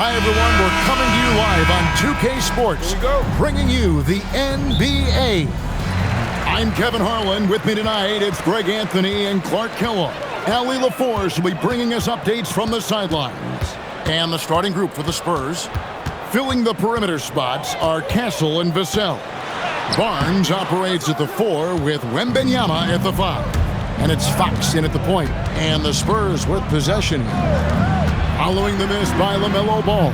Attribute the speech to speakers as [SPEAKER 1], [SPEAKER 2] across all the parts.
[SPEAKER 1] Hi, everyone. We're coming to you live on 2K Sports, bringing you the NBA. I'm Kevin Harlan. With me tonight, it's Greg Anthony and Clark Kellogg. Allie LaForce will be bringing us updates from the sidelines. And the starting group for the Spurs, filling the perimeter spots, are Castle and Vassell. Barnes operates at the 4 with Wembanyama at the 5. And it's Fox in at the point. And the Spurs with possession here. Following the miss by LaMelo Ball.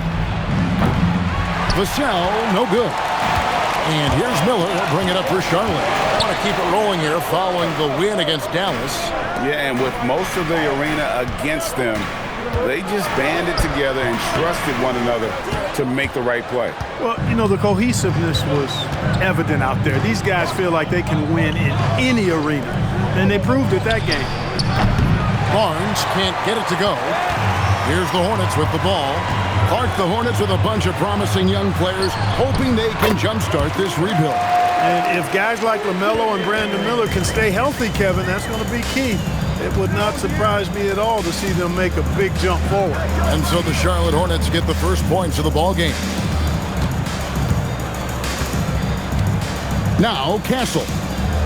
[SPEAKER 1] Vassell, no good. And here's Miller. He'll bring it up for Charlotte. I want to keep it rolling here following the win against Dallas.
[SPEAKER 2] Yeah, and with most of the arena against them, they just banded together and trusted one another to make the right play.
[SPEAKER 3] Well, you know, the cohesiveness was evident out there. These guys feel like they can win in any arena, and they proved it that game.
[SPEAKER 1] Barnes can't get it to go. Here's the Hornets with the ball. Clark, the Hornets with a bunch of promising young players, hoping they can jumpstart this rebuild.
[SPEAKER 3] And if guys like LaMelo and Brandon Miller can stay healthy, Kevin, that's going to be key. It would not surprise me at all to see them make a big jump forward.
[SPEAKER 1] And so the Charlotte Hornets get the first points of the ball game. Now Castle.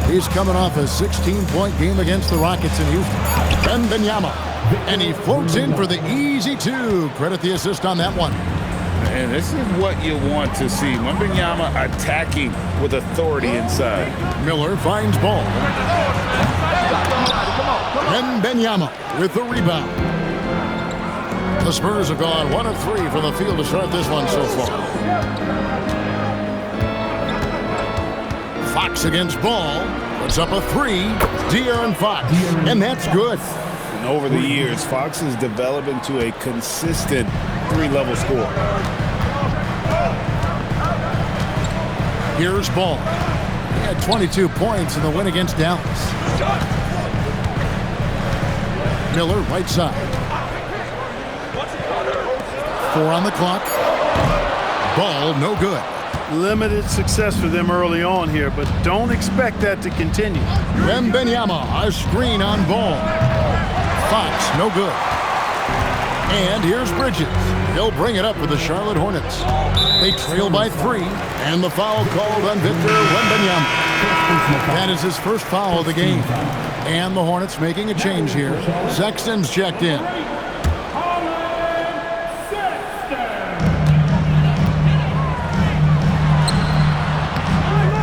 [SPEAKER 1] He's coming off a 16-point game against the Rockets in Houston. Wembanyama. And he floats in for the easy 2. Credit the assist on that one.
[SPEAKER 2] And this is what you want to see. Wembanyama attacking with authority inside.
[SPEAKER 1] Miller finds ball. Wembanyama with the rebound. The Spurs have gone 1 of 3 from the field to start this one so far. Fox against Ball. Puts up a 3. De'Aaron Fox. And that's good.
[SPEAKER 2] And over the years, Fox has developed into a consistent 3-level scorer.
[SPEAKER 1] Here's Ball. He had 22 points in the win against Dallas. Miller, right side. 4 on the clock. Ball, no good.
[SPEAKER 3] Limited success for them early on here, but don't expect that to continue.
[SPEAKER 1] Wembanyama, a screen on Ball. Fox, no good. And here's Bridges. He'll bring it up for the Charlotte Hornets. They trail by 3, and the foul called on Victor Wembanyama. That is his first foul of the game. And the Hornets making a change here. Sexton's checked in.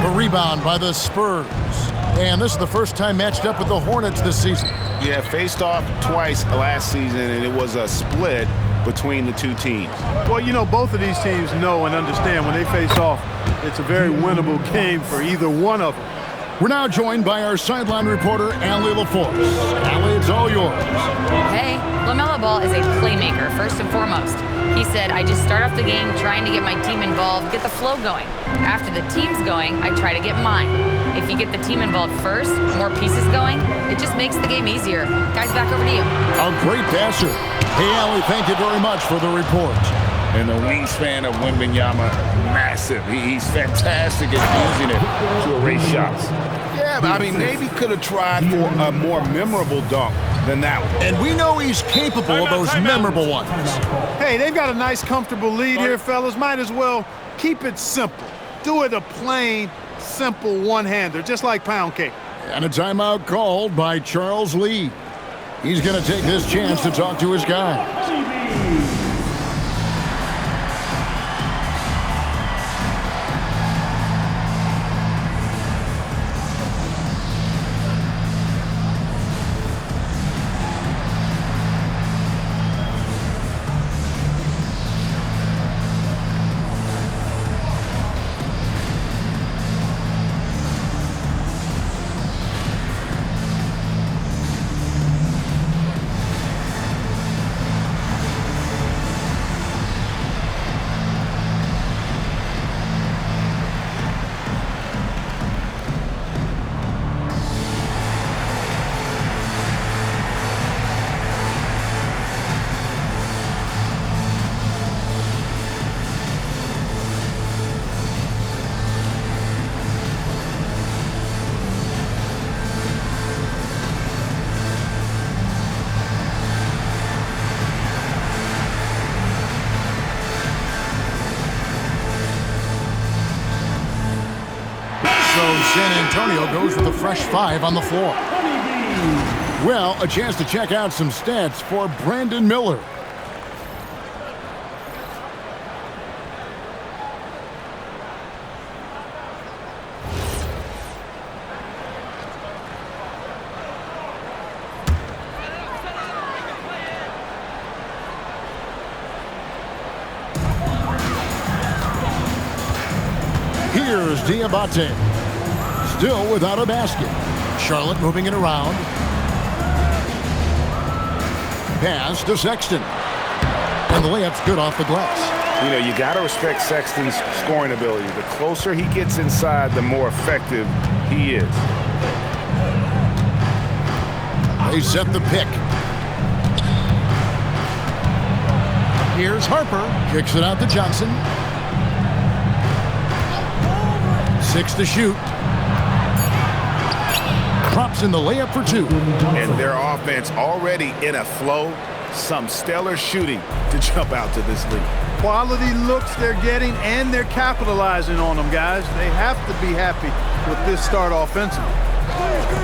[SPEAKER 1] The rebound by the Spurs. And this is the first time matched up with the Hornets this season.
[SPEAKER 2] Yeah, faced off twice last season, and it was a split between the two teams.
[SPEAKER 3] Well, you know, both of these teams know and understand when they face off, it's a very winnable game for either one of them.
[SPEAKER 1] We're now joined by our sideline reporter, Allie LaForce. Allie, it's all yours.
[SPEAKER 4] Hey, LaMelo Ball is a playmaker, first and foremost. He said, I just start off the game trying to get my team involved, get the flow going. After the team's going, I try to get mine. If you get the team involved first, more pieces going, it just makes the game easier. Guys, back over to you.
[SPEAKER 1] A great passer. Hey, Allie, thank you very much for the report.
[SPEAKER 2] And the wingspan of Wembanyama, massive. He's fantastic at using it to erase shots. Yeah, but I mean, maybe could have tried for a more memorable dunk than that one.
[SPEAKER 1] And we know he's capable of those memorable ones.
[SPEAKER 3] Hey, they've got a nice, comfortable lead here, fellas. Might as well keep it simple. Do it a plain, simple one-hander, just like pound cake.
[SPEAKER 1] And a timeout called by Charles Lee. He's going to take this chance to talk to his guys. San Antonio goes with a fresh 5 on the floor. Well, a chance to check out some stats for Brandon Miller. Here's Diabate. Still without a basket. Charlotte moving it around. Pass to Sexton. And the layup's good off the glass.
[SPEAKER 2] You know, you got to respect Sexton's scoring ability. The closer he gets inside, the more effective he is.
[SPEAKER 1] They set the pick. Here's Harper. Kicks it out to Johnson. 6 to shoot. Drops in the layup for 2.
[SPEAKER 2] And their offense already in a flow. Some stellar shooting to jump out to this lead.
[SPEAKER 3] Quality looks they're getting, and they're capitalizing on them, guys. They have to be happy with this start offensively.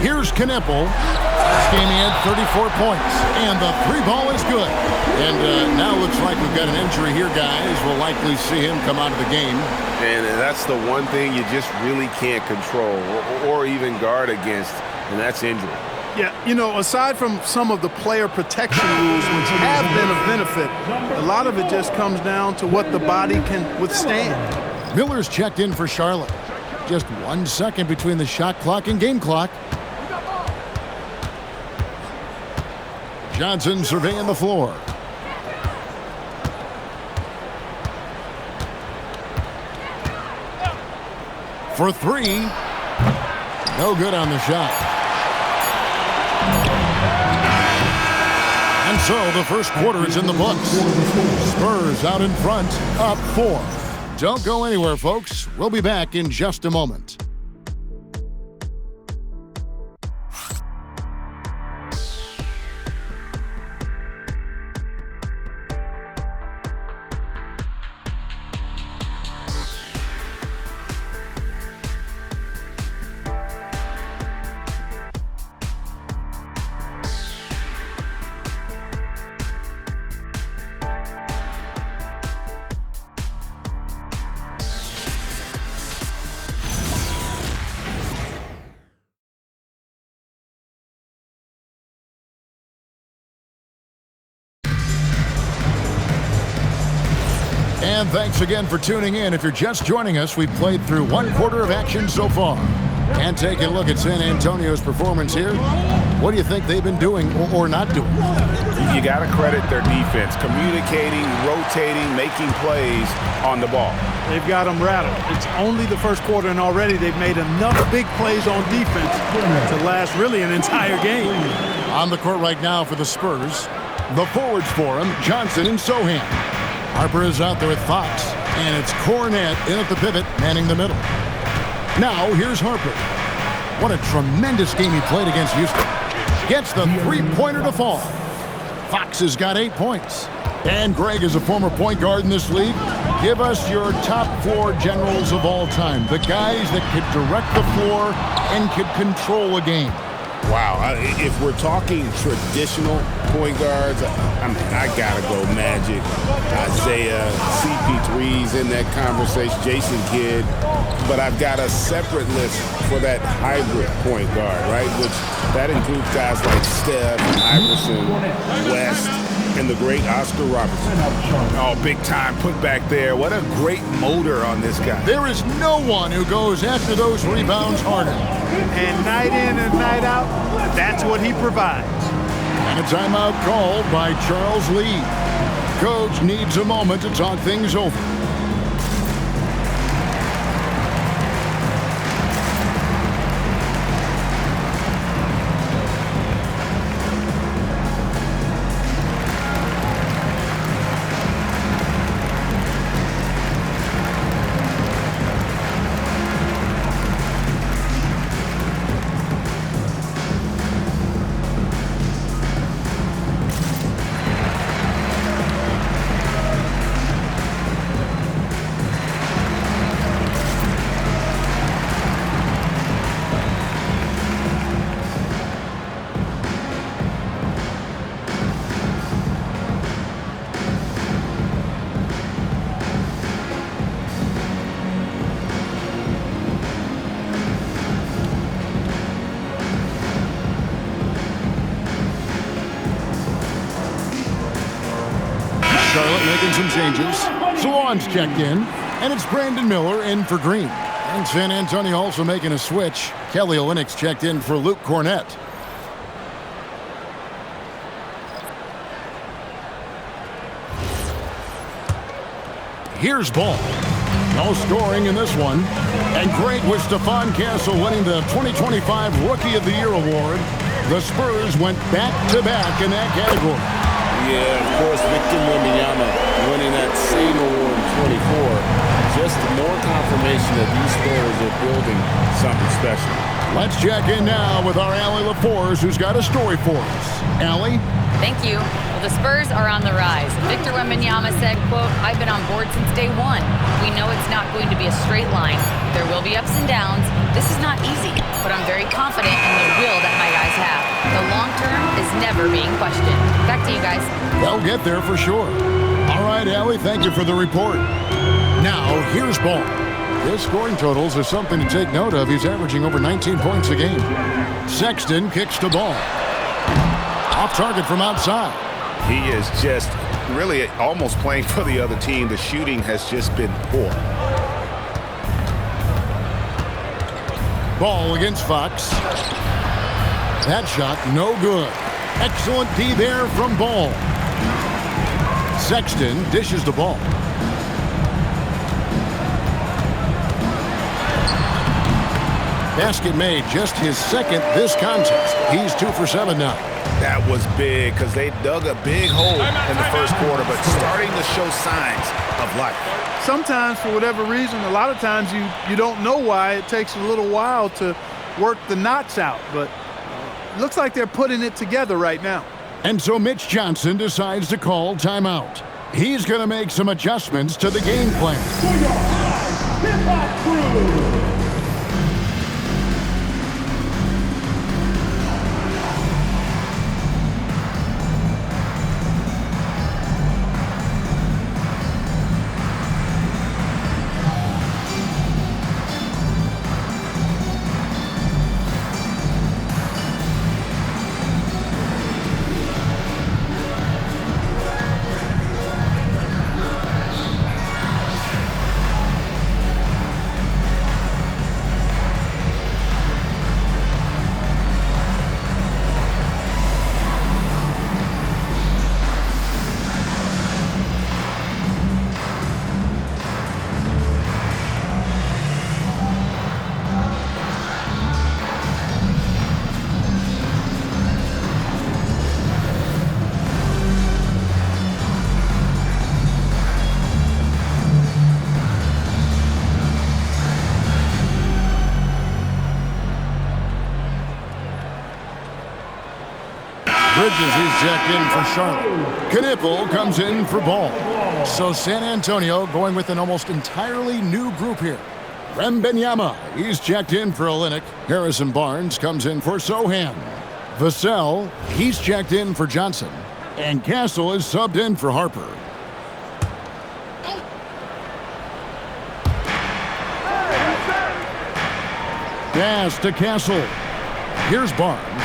[SPEAKER 1] Here's Kneppel. Last game he had 34 points, and the 3 ball is good. And now looks like we've got an injury here, guys. We'll likely see him come out of the game.
[SPEAKER 2] And that's the one thing you just really can't control or even guard against, and that's injury.
[SPEAKER 3] Yeah, you know, aside from some of the player protection rules, which have been of benefit, a lot of it just comes down to what the body can withstand.
[SPEAKER 1] Miller's checked in for Charlotte. Just 1 second between the shot clock and game clock. Johnson surveying the floor. For 3. No good on the shot. And so the first quarter is in the books. Spurs out in front, up 4. Don't go anywhere, folks. We'll be back in just a moment. And thanks again for tuning in. If you're just joining us, we've played through 1 quarter of action so far. And taking a look at San Antonio's performance here, what do you think they've been doing or not doing?
[SPEAKER 2] You got to credit their defense, communicating, rotating, making plays on the ball.
[SPEAKER 3] They've got them rattled. It's only the first quarter, and already they've made enough big plays on defense to last really an entire game.
[SPEAKER 1] On the court right now for the Spurs, the forwards for him, Johnson and Sohan. Harper is out there with Fox, and it's Cornette in at the pivot, manning the middle. Now, here's Harper. What a tremendous game he played against Houston. Gets the three-pointer to fall. Fox has got 8 points. And Greg is a former point guard in this league. Give us your top 4 generals of all time, the guys that could direct the floor and could control a game.
[SPEAKER 2] Wow, if we're talking traditional point guards, I gotta go Magic, Isaiah, CP3's in that conversation, Jason Kidd, but I've got a separate list for that hybrid point guard, right? Which that includes guys like Steph, Iverson, West, and the great Oscar Robertson. Oh, big time put back there. What a great motor on this guy.
[SPEAKER 1] There is no one who goes after those rebounds harder.
[SPEAKER 3] And night in and night out, that's what he provides.
[SPEAKER 1] And a timeout called by Charles Lee. Coach needs a moment to talk things over. making some changes. Salon's checked in, and it's Brandon Miller in for Green. And San Antonio also making a switch. Kelly Olynyk's checked in for Luke Cornett. Here's Ball. No scoring in this one. And great with Stephon Castle winning the 2025 Rookie of the Year award. The Spurs went back-to-back in that category.
[SPEAKER 2] Yeah, of course, Victor Wembanyama winning that same award in 24. Just more confirmation that these Spurs are building something special.
[SPEAKER 1] Let's check in now with our Allie LaForce, who's got a story for us. Allie?
[SPEAKER 4] Thank you. Well, the Spurs are on the rise. Victor Wembanyama said, quote, "I've been on board since day one. We know it's not going to be a straight line. There will be ups and downs. This is not easy, but I'm very confident in the will that my guys have. The long term is never being questioned." Back to you guys.
[SPEAKER 1] They'll get there for sure. All right, Allie, thank you for the report. Now, here's Ball. His scoring totals are something to take note of. He's averaging over 19 points a game. Sexton kicks the ball. Off target from outside.
[SPEAKER 2] He is just really almost playing for the other team. The shooting has just been poor.
[SPEAKER 1] Ball against Fox. That shot, no good. Excellent D there from Ball. Sexton dishes the ball. Basket made, just his second this contest. He's 2 for 7 now.
[SPEAKER 2] That was big because they dug a big hole in the first quarter, but starting to show signs of life.
[SPEAKER 3] Sometimes, for whatever reason, a lot of times you don't know why. It takes a little while to work the knots out, but it looks like they're putting it together right now.
[SPEAKER 1] And so Mitch Johnson decides to call timeout. He's going to make some adjustments to the game plan. Bridges, he's checked in for Charlotte. Knipple comes in for Ball. So San Antonio going with an almost entirely new group here. Wembanyama, he's checked in for Olynyk. Harrison Barnes comes in for Sohan. Vassell, he's checked in for Johnson. And Castle is subbed in for Harper. Pass to Castle. Here's Barnes.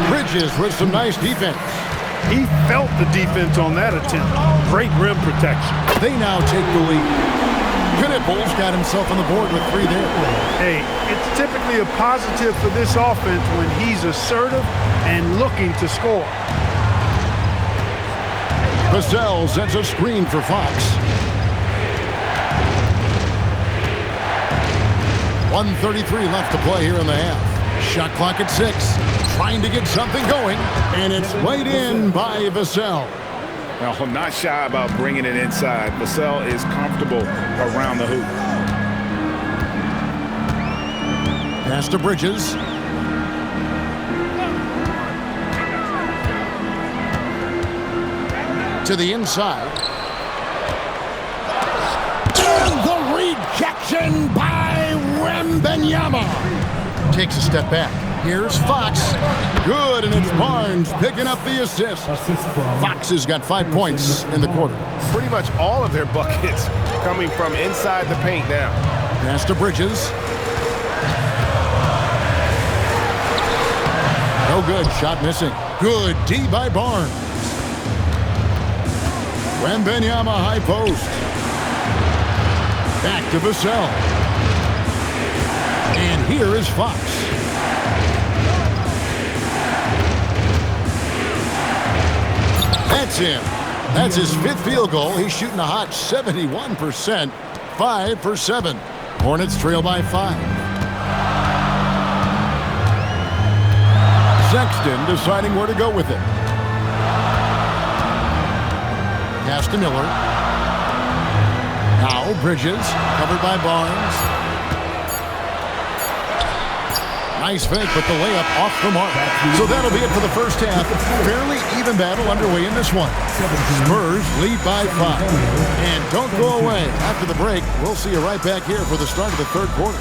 [SPEAKER 1] Bridges with some nice defense.
[SPEAKER 3] He felt the defense on that attempt. Great rim protection.
[SPEAKER 1] They now take the lead. Knipple's got himself on the board with 3 there.
[SPEAKER 3] Hey, it's typically a positive for this offense when he's assertive and looking to score.
[SPEAKER 1] Vassell sets a screen for Fox. 1:33 left to play here in the half. Shot clock at 6. Trying to get something going, and it's laid in by Vassell.
[SPEAKER 2] Now, not shy about bringing it inside. Vassell is comfortable around the hoop.
[SPEAKER 1] Pass to Bridges. To the inside. The rejection by Wembanyama. Takes a step back. Here's Fox. Good, and it's Barnes picking up the assist. Fox has got 5 points in the quarter.
[SPEAKER 2] Pretty much all of their buckets coming from inside the paint now.
[SPEAKER 1] Pass to Bridges. No No good. Shot missing. Good D by Barnes. Wembanyama high post. Back to Vassell. And here is Fox. That's him. That's his 5th field goal. He's shooting a hot 71%. 5 for 7. Hornets trail by 5. Sexton deciding where to go with it. Pass to Miller. Now Bridges, covered by Barnes. Nice fake, but the layup off the mark. So that'll be it for the first half. Fairly even battle underway in this one. Spurs lead by 5. And don't go away. After the break, we'll see you right back here for the start of the third quarter.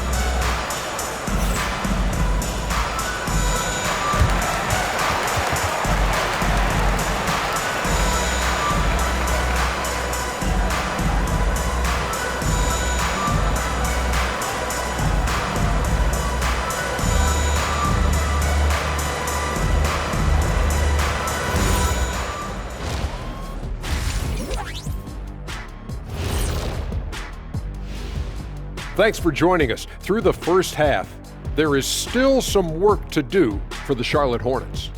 [SPEAKER 5] Thanks for joining us. Through the first half, there is still some work to do for the Charlotte Hornets.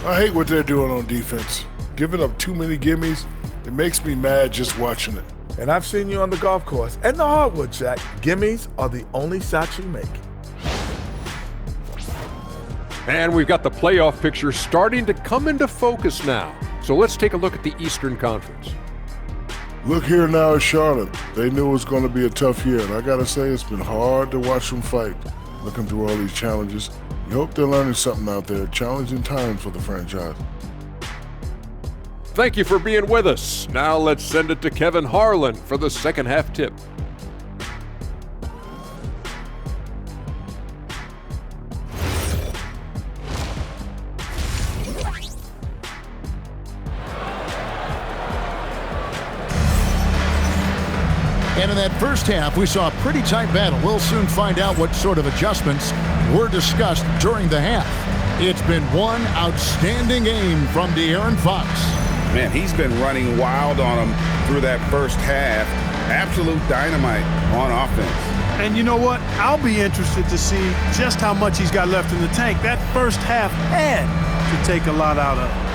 [SPEAKER 6] I hate what they're doing on defense. Giving up too many gimmies, it makes me mad just watching it.
[SPEAKER 7] And I've seen you on the golf course and the hardwood, Jack. Gimmies are the only shots you make.
[SPEAKER 5] And we've got the playoff picture starting to come into focus now. So let's take a look at the Eastern Conference.
[SPEAKER 6] Look here now at Charlotte. They knew it was going to be a tough year, and I got to say it's been hard to watch them fight. Looking through all these challenges, you hope they're learning something out there. Challenging times for the franchise.
[SPEAKER 5] Thank you for being with us. Now let's send it to Kevin Harlan for the second half tip.
[SPEAKER 1] And in that first half, we saw a pretty tight battle. We'll soon find out what sort of adjustments were discussed during the half. It's been one outstanding game from De'Aaron Fox.
[SPEAKER 2] Man, he's been running wild on him through that first half. Absolute dynamite on offense.
[SPEAKER 3] And you know what? I'll be interested to see just how much he's got left in the tank. That first half had to take a lot out of it.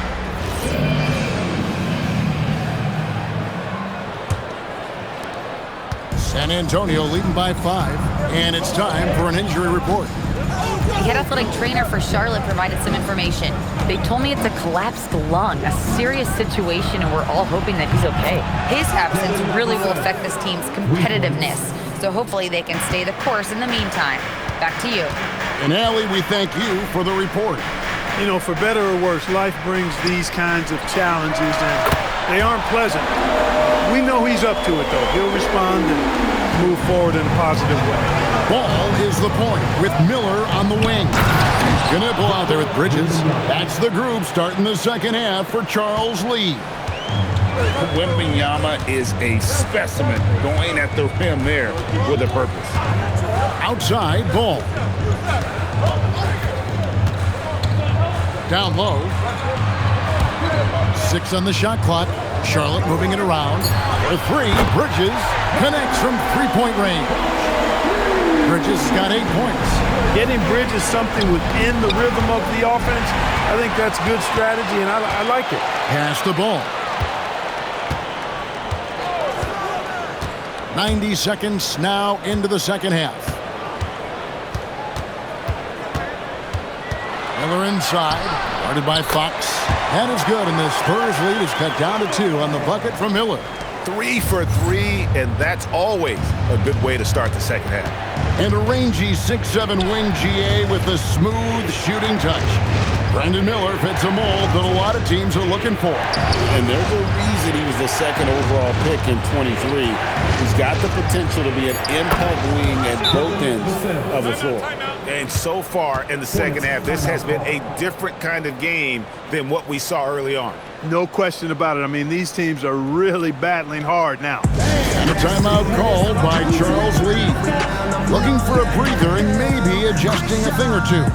[SPEAKER 1] San Antonio leading by 5, and it's time for an injury report.
[SPEAKER 4] The head athletic trainer for Charlotte provided some information. They told me it's a collapsed lung, a serious situation, and we're all hoping that he's okay. His absence really will affect this team's competitiveness, so hopefully they can stay the course in the meantime. Back to you.
[SPEAKER 1] And Allie, we thank you for the report.
[SPEAKER 3] You know, for better or worse, life brings these kinds of challenges, and they aren't pleasant. We know he's up to it, though. He'll respond and move forward in a positive way.
[SPEAKER 1] Ball is the point with Miller on the wing. Gonna pull out there with Bridges. That's the group starting the second half for Charles Lee.
[SPEAKER 2] Wembanyama is a specimen going at the rim there with a purpose.
[SPEAKER 1] Outside, Ball. Down low. 6 on the shot clock. Charlotte moving it around. For 3, Bridges connects from three-point range. Bridges has got 8 points.
[SPEAKER 3] Getting Bridges something within the rhythm of the offense, I think that's good strategy, and I like it.
[SPEAKER 1] Pass the ball. 90 seconds now into the second half. Miller inside, guarded by Fox. That is good, and the Spurs lead is cut down to 2 on the bucket from Miller.
[SPEAKER 2] 3 for 3, and that's always a good way to start the second half.
[SPEAKER 1] And a rangy 6'7" wing GA with a smooth shooting touch. Brandon Miller fits a mold that a lot of teams are looking for.
[SPEAKER 2] And there's a reason he was the second overall pick in 23. He's got the potential to be an impact wing at both ends of the floor. And so far in the second half, this has been a different kind of game than what we saw early on.
[SPEAKER 3] No question about it. I mean, these teams are really battling hard now.
[SPEAKER 1] And a timeout called by Charles Lee. Looking for a breather and maybe adjusting a thing or two.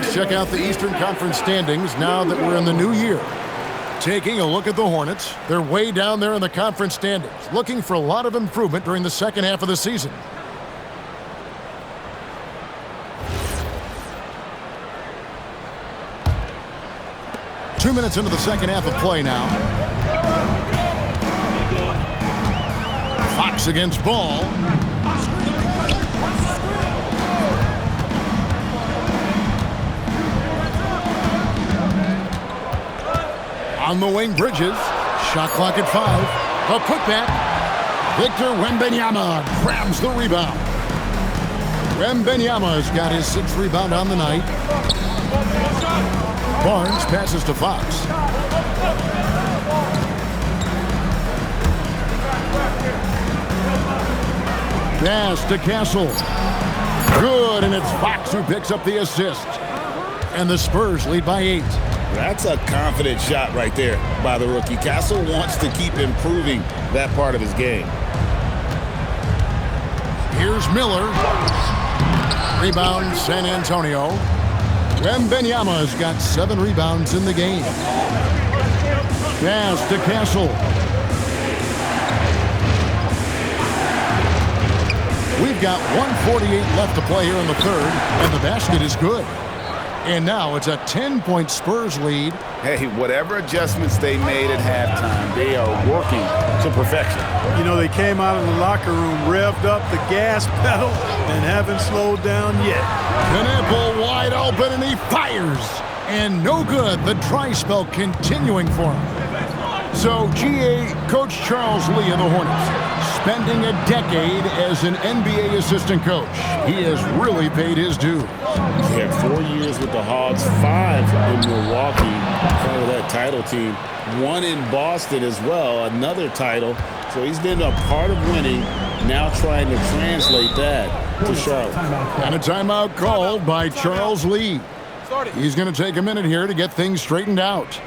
[SPEAKER 1] Let's check out the Eastern Conference standings now that we're in the new year. Taking a look at the Hornets, they're way down there in the conference standings, looking for a lot of improvement during the second half of the season. Two minutes into the second half of play now. Fox against Ball. On the wing, Bridges. Shot clock at 5. A putback. Victor Wembanyama grabs the rebound. Wembanyama's got his 6th rebound on the night. Barnes passes to Fox. Pass to Castle. Good, and it's Fox who picks up the assist. And the Spurs lead by 8.
[SPEAKER 2] That's a confident shot right there by the rookie. Castle wants to keep improving that part of his game.
[SPEAKER 1] Here's Miller. Rebound, San Antonio. Wembanyama's got 7 rebounds in the game. Pass to Castle. We've got 1:48 left to play here in the third, and the basket is good. And now it's a 10-point Spurs lead.
[SPEAKER 2] Hey, whatever adjustments they made at halftime, they are working to perfection.
[SPEAKER 3] You know, they came out of the locker room, revved up the gas pedal, and haven't slowed down yet.
[SPEAKER 1] Knipple wide open, and he fires. And no good. The dry spell continuing for him. So, GA, Coach Charles Lee of the Hornets, spending a decade as an NBA assistant coach. He has really paid his due.
[SPEAKER 2] He had 4 years with the Hogs, 5 in Milwaukee, part of that title team. 1 in Boston as well, another title. So he's been a part of winning, now trying to translate that to Charlotte.
[SPEAKER 1] And a timeout called by Charles Lee. He's going to take a minute here to get things straightened out.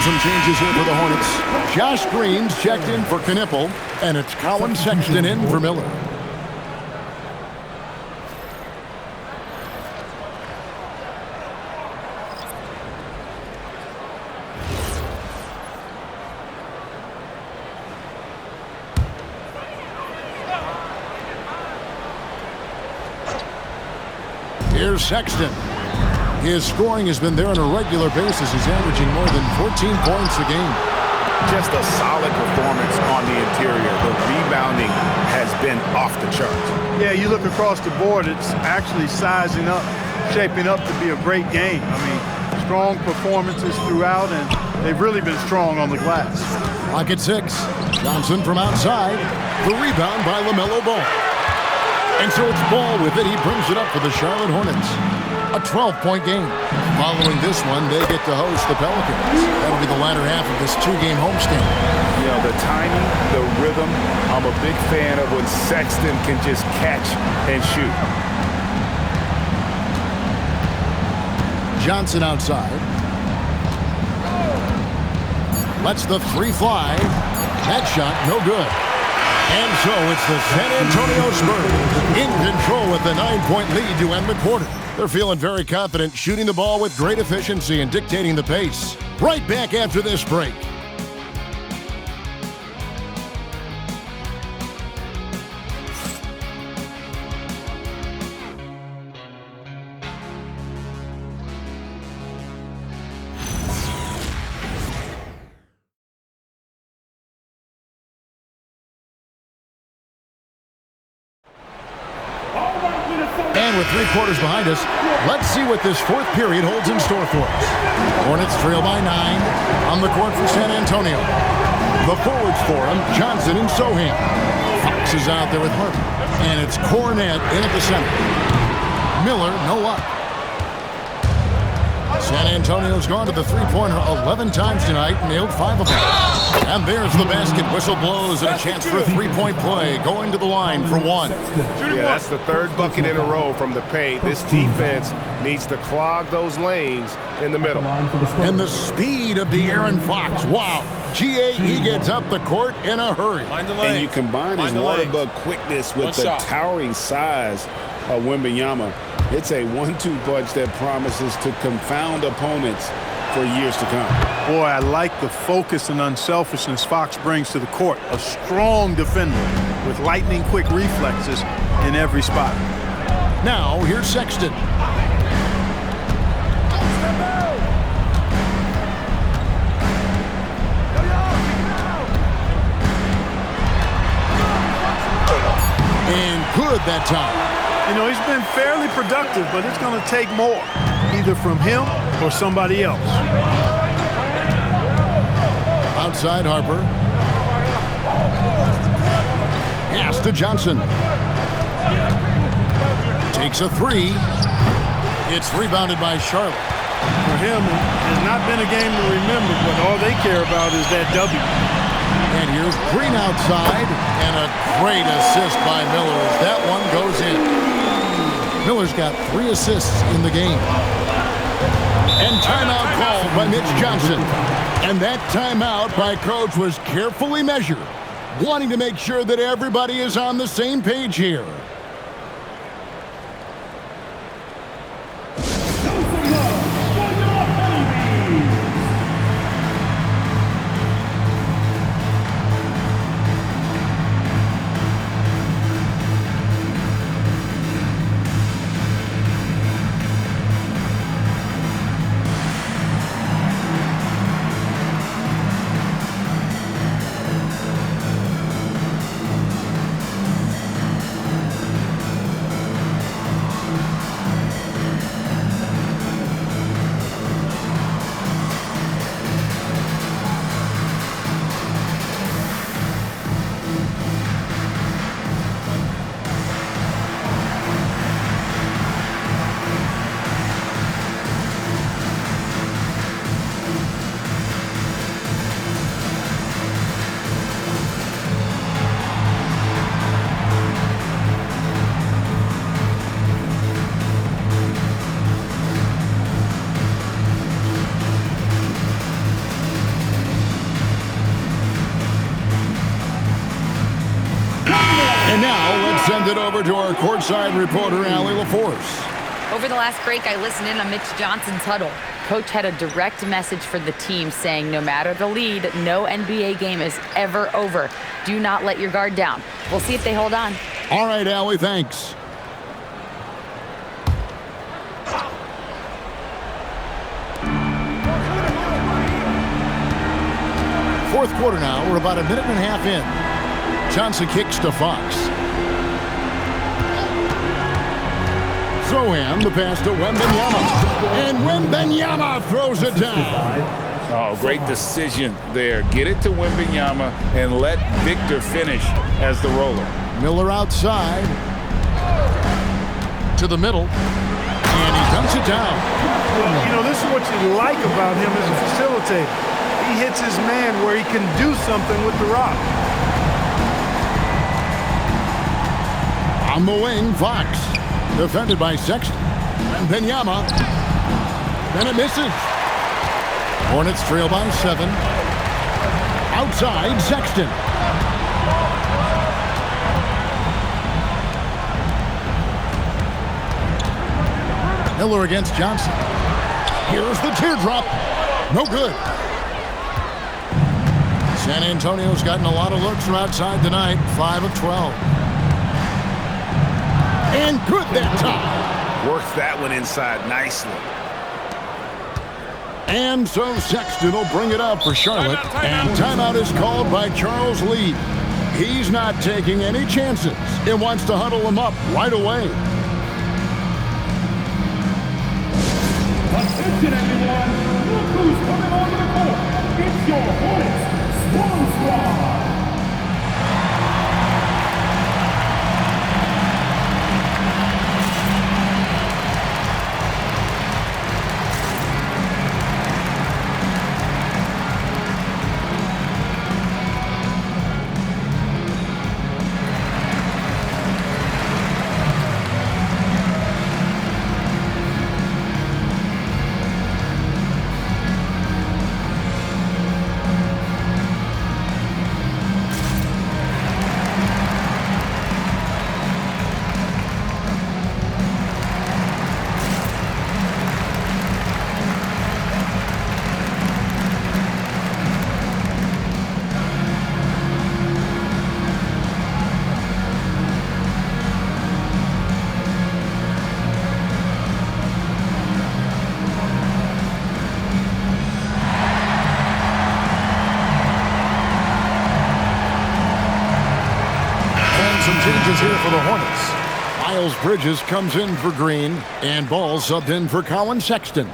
[SPEAKER 1] Some changes here for the Hornets. Josh Green's checked in for Knipple, and it's Colin Sexton in for Miller. Here's Sexton. His scoring has been there on a regular basis. He's averaging more than 14 points a game.
[SPEAKER 2] Just a solid performance on the interior. The rebounding has been off the charts.
[SPEAKER 3] Yeah, you look across the board, it's actually sizing up, shaping up to be a great game. I mean, strong performances throughout, and they've really been strong on the glass.
[SPEAKER 1] Clock at 6. Johnson from outside. The rebound by LaMelo Ball. And so it's Ball with it. He brings it up for the Charlotte Hornets. A 12-point game. Following this one, they get to host the Pelicans. That'll be the latter half of this 2-game homestand.
[SPEAKER 2] You know, the timing, the rhythm, I'm a big fan of when Sexton can just catch and shoot.
[SPEAKER 1] Johnson outside. Lets the 3 fly. That shot, no good. And so it's the San Antonio Spurs in control with the 9-point lead to end the quarter. They're feeling very confident, shooting the ball with great efficiency and dictating the pace. Right back after this break. And with 3 quarters behind us, let's see what this fourth period holds in store for us. Hornets trail by 9 on the court for San Antonio. The forwards for him, Johnson and Sohan. Fox is out there with Harper. And it's Cornette in at the center. Miller, no luck. San Antonio's gone to the three-pointer 11 times tonight, nailed 5 of them. And there's the basket. Whistle blows and a chance for a three-point play. Going to the line for 1.
[SPEAKER 2] Yeah, that's the third bucket in a row from the paint. This defense needs to clog those lanes in the middle.
[SPEAKER 1] And the speed of De'Aaron Fox. Wow. GAE gets up the court in a hurry.
[SPEAKER 2] And you combine his water bug quickness with the towering size of Wembanyama. It's a 1-2 punch that promises to confound opponents for years to come.
[SPEAKER 3] Boy, I like the focus and unselfishness Fox brings to the court. A strong defender with lightning-quick reflexes in every spot.
[SPEAKER 1] Now, here's Sexton. And good that time.
[SPEAKER 3] You know, he's been fairly productive, but it's going to take more, either from him or somebody else.
[SPEAKER 1] Outside Harper. Pass to Johnson. Takes a 3. It's rebounded by Charlotte.
[SPEAKER 3] For him, it has not been a game to remember, but all they care about is that W.
[SPEAKER 1] And here's Green outside, and a great assist by Miller as that one goes in. Miller's got 3 assists in the game. And timeout called by Mitch Johnson. And that timeout by Coach was carefully measured, wanting to make sure that everybody is on the same page here. And now, let's send it over to our courtside reporter, Allie LaForce.
[SPEAKER 4] Over the last break, I listened in on Mitch Johnson's huddle. Coach had a direct message for the team saying no matter the lead, no NBA game is ever over. Do not let your guard down. We'll see if they hold on.
[SPEAKER 1] All right, Allie, thanks. Fourth quarter now. We're about a minute and a half in. Johnson kicks to Fox. Sohan, the pass to Wembanyama. And Wembanyama throws it down.
[SPEAKER 2] Oh, great decision there. Get it to Wembanyama and let Victor finish as the roller.
[SPEAKER 1] Miller outside. To the middle. And he dumps it down.
[SPEAKER 3] You know, this is what you like about him as a facilitator. He hits his man where he can do something with the rock.
[SPEAKER 1] On the wing, Fox. Defended by Sexton. Wembanyama. Then it misses. Hornets trail by 7. Outside, Sexton. Miller against Johnson. Here's the teardrop. No good. San Antonio's gotten a lot of looks from outside tonight. 5 of 12. And good that time.
[SPEAKER 2] Works that one inside nicely.
[SPEAKER 1] And so Sexton will bring it up for Charlotte. And timeout is called by Charles Lee. He's not taking any chances. He wants to huddle them up right away.
[SPEAKER 8] Attention everyone, look who's coming onto the court. It's your Hornets Swan Squad.
[SPEAKER 1] Changes here for the Hornets. Miles Bridges comes in for Green, and Ball subbed in for Colin Sexton.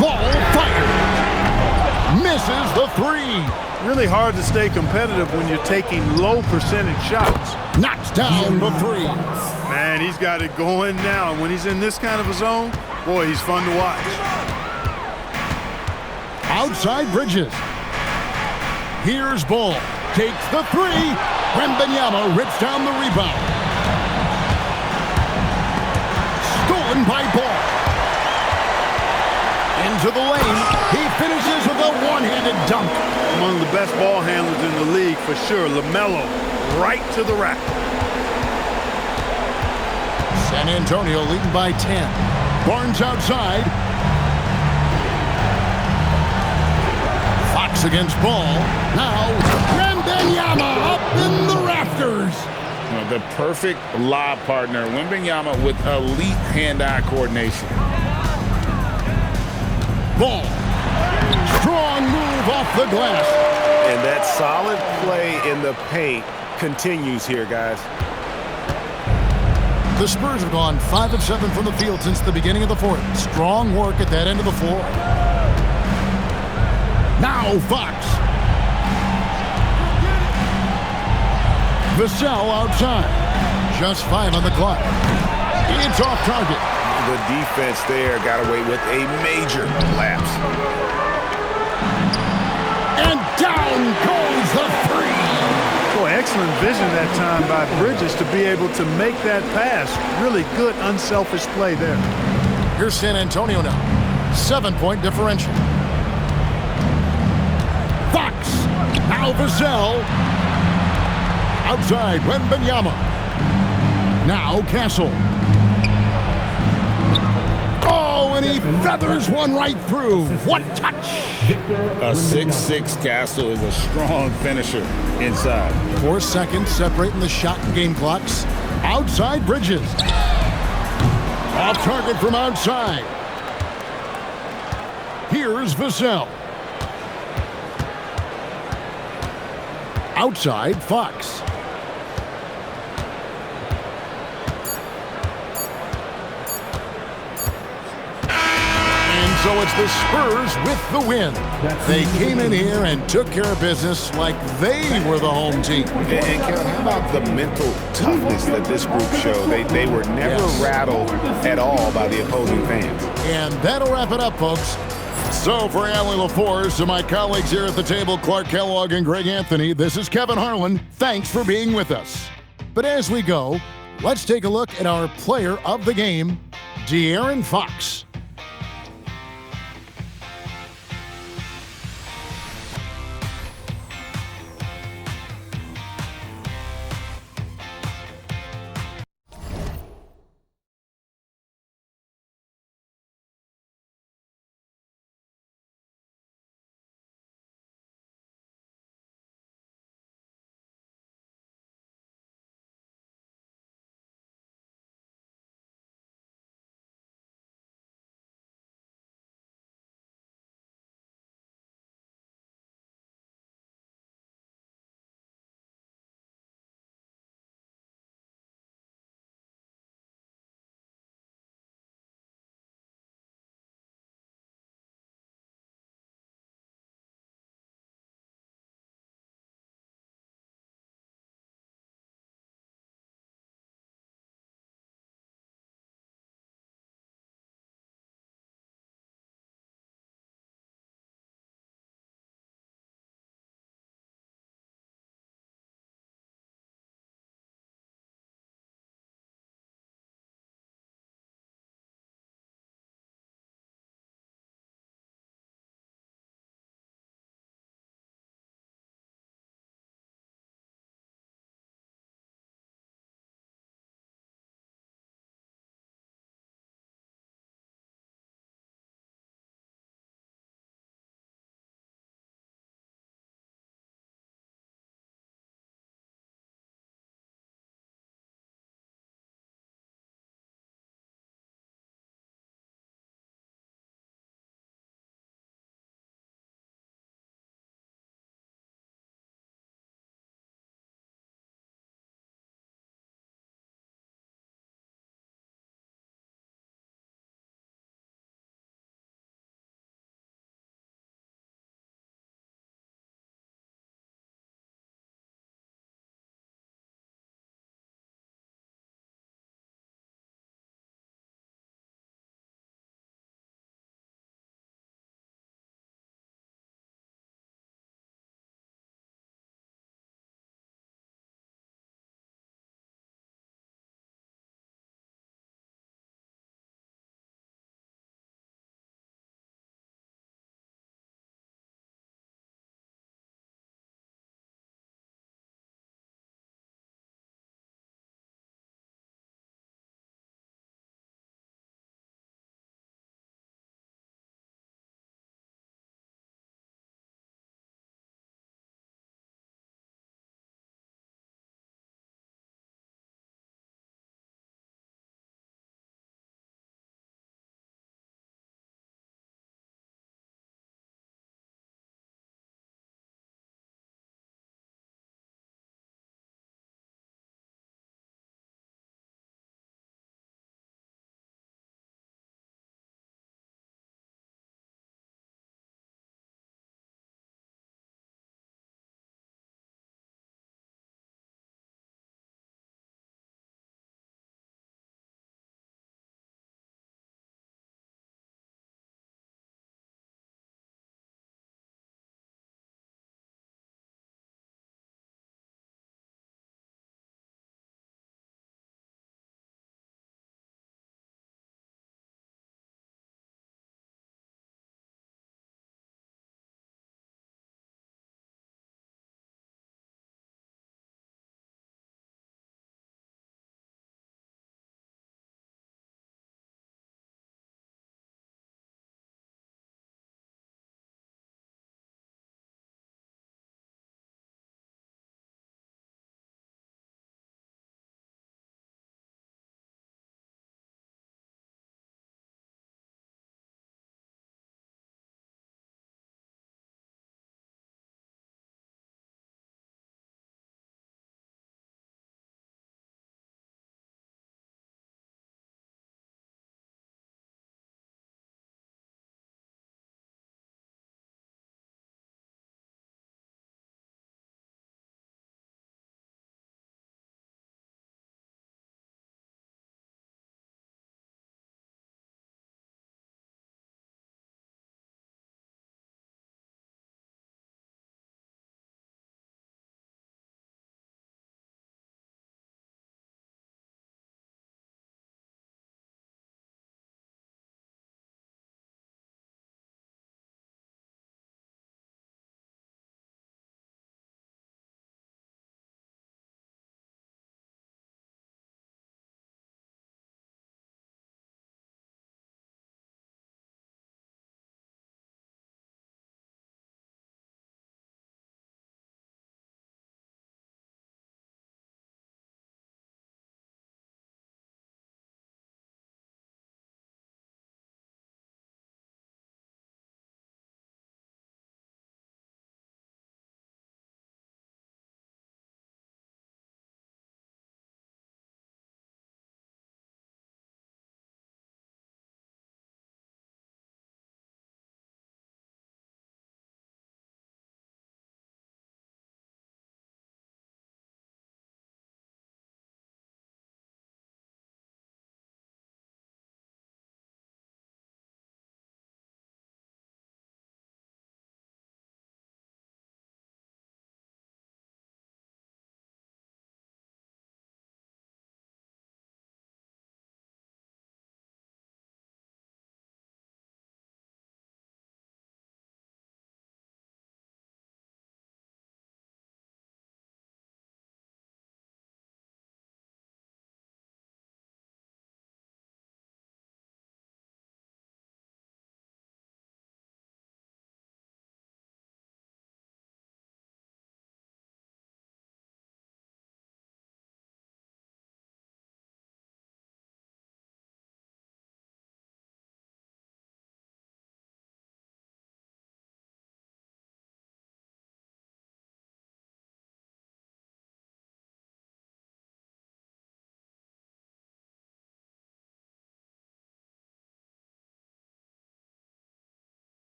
[SPEAKER 1] Ball fired. Misses the three.
[SPEAKER 3] Really hard to stay competitive when you're taking low percentage shots.
[SPEAKER 1] Knocks down the three.
[SPEAKER 3] Man, he's got it going now. And when he's in this kind of a zone, boy, he's fun to watch.
[SPEAKER 1] Outside Bridges. Here's Ball. Takes the three. Wembanyama rips down the rebound. Stolen by Ball. Into the lane. He finishes with a one-handed dunk.
[SPEAKER 3] Among the best ball handlers in the league for sure. LaMelo right to the rack.
[SPEAKER 1] San Antonio leading by 10. Barnes outside. Fox against Ball. Now, Wembanyama up in the rafters.
[SPEAKER 2] The perfect lob partner. Wembanyama with elite hand-eye coordination.
[SPEAKER 1] Ball. Strong move off the glass.
[SPEAKER 9] And that solid play in the paint continues here, guys.
[SPEAKER 1] The Spurs have gone 5 of 7 from the field since the beginning of the fourth. Strong work at that end of the floor. Now Fox. Vassell outside. Just 5 on the clock. It's off target.
[SPEAKER 9] The defense there got away with a major lapse.
[SPEAKER 1] And down goes the three.
[SPEAKER 3] Boy, excellent vision that time by Bridges to be able to make that pass. Really good, unselfish play there.
[SPEAKER 1] Here's San Antonio now. 7-point differential. Fox. Now Vassell. Outside, Wembanyama. Now Castle. Oh, and he feathers one right through. What touch!
[SPEAKER 2] A 6'6" Castle is a strong finisher inside.
[SPEAKER 1] 4 seconds separating the shot and game clocks. Outside Bridges. Off target from outside. Here's Vassell. Outside Fox. So it's the Spurs with the win. They came in here and took care of business like they were the home team.
[SPEAKER 9] And Kevin, how about the mental toughness that this group showed? They were never rattled at all by the opposing fans.
[SPEAKER 1] And that'll wrap it up, folks. So for Allie LaForce, to my colleagues here at the table, Clark Kellogg and Greg Anthony, this is Kevin Harlan. Thanks for being with us. But as we go, let's take a look at our player of the game, De'Aaron Fox.